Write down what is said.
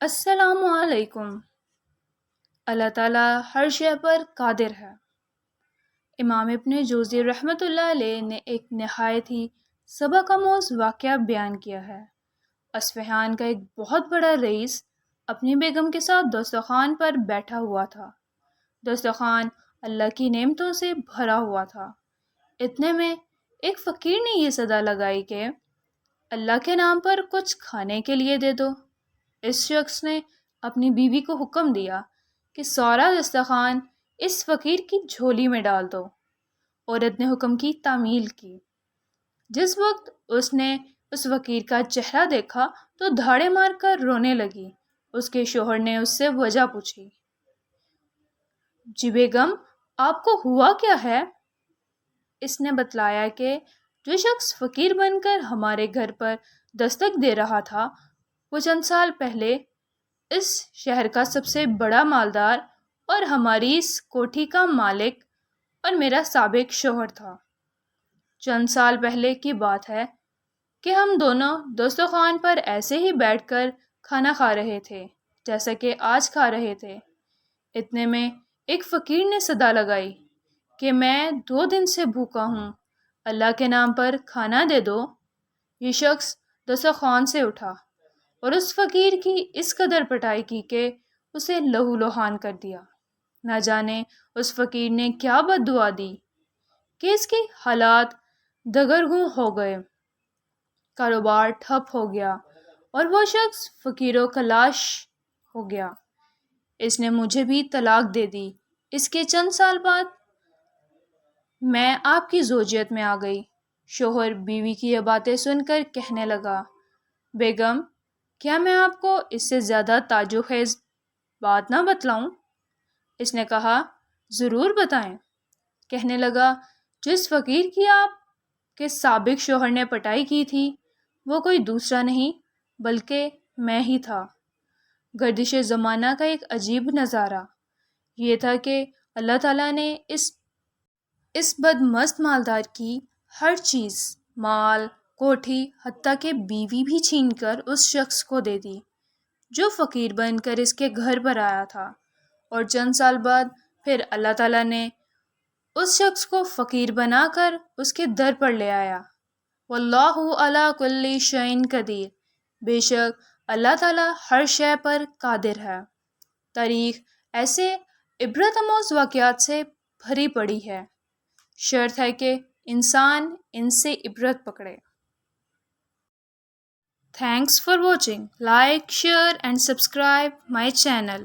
السلام علیکم۔ اللہ تعالیٰ ہر شے پر قادر ہے۔ امام ابن جوزی رحمۃ اللہ علیہ نے ایک نہایت ہی سبق آموز واقعہ بیان کیا ہے۔ اصفہان کا ایک بہت بڑا رئیس اپنی بیگم کے ساتھ دسترخوان پر بیٹھا ہوا تھا۔ دسترخوان اللہ کی نعمتوں سے بھرا ہوا تھا۔ اتنے میں ایک فقیر نے یہ صدا لگائی کہ اللہ کے نام پر کچھ کھانے کے لیے دے دو۔ اس شخص نے اپنی بیوی کو حکم دیا کہ سارا دسترخوان اس فقیر کی جھولی میں ڈال دو۔ عورت نے حکم کی تعمیل کی۔ جس وقت اس نے اس فقیر کا چہرہ دیکھا تو دھاڑے مار کر رونے لگی۔ اس کے شوہر نے اس سے وجہ پوچھی۔ جی بیگم، آپ کو ہوا کیا ہے؟ اس نے بتلایا کہ جو شخص فقیر بن کر ہمارے گھر پر دستک دے رہا تھا وہ چند سال پہلے اس شہر کا سب سے بڑا مالدار اور ہماری اس کوٹھی کا مالک اور میرا سابق شوہر تھا۔ چند سال پہلے کی بات ہے کہ ہم دونوں دسترخوان پر ایسے ہی بیٹھ کر کھانا کھا رہے تھے جیسا کہ آج کھا رہے تھے۔ اتنے میں ایک فقیر نے صدا لگائی کہ میں 2 دن سے بھوکا ہوں، اللہ کے نام پر کھانا دے دو۔ یہ شخص دسترخوان سے اٹھا اور اس فقیر کی اس قدر پٹائی کی کہ اسے لہو لہان کر دیا۔ نہ جانے اس فقیر نے کیا بد دعا دی کہ اس کے حالات دگرگوں ہو گئے، کاروبار ٹھپ ہو گیا اور وہ شخص فقیروں کا لاش ہو گیا۔ اس نے مجھے بھی طلاق دے دی۔ اس کے چند سال بعد میں آپ کی زوجیت میں آ گئی۔ شوہر بیوی کی یہ باتیں سن کر کہنے لگا، بیگم، کیا میں آپ کو اس سے زیادہ تاج و خیز بات نہ بتلاؤں؟ اس نے کہا، ضرور بتائیں۔ کہنے لگا، جس فقیر کی آپ کے سابق شوہر نے پٹائی کی تھی وہ کوئی دوسرا نہیں بلکہ میں ہی تھا۔ گردش زمانہ کا ایک عجیب نظارہ یہ تھا کہ اللہ تعالیٰ نے اس بدمست مالدار کی ہر چیز، مال، کوٹھی، حتیٰ کہ بیوی بھی چھین کر اس شخص کو دے دی جو فقیر بن کر اس کے گھر پر آیا تھا، اور چند سال بعد پھر اللہ تعالیٰ نے اس شخص کو فقیر بنا کر اس کے در پر لے آیا۔ واللہ علی کل شیء قدیر، بے شک اللہ تعالیٰ ہر شے پر قادر ہے۔ تاریخ ایسے عبرت آموز واقعات سے بھری پڑی ہے، شرط ہے کہ انسان ان سے عبرت پکڑے۔ Thanks for watching. Like, share and subscribe my channel.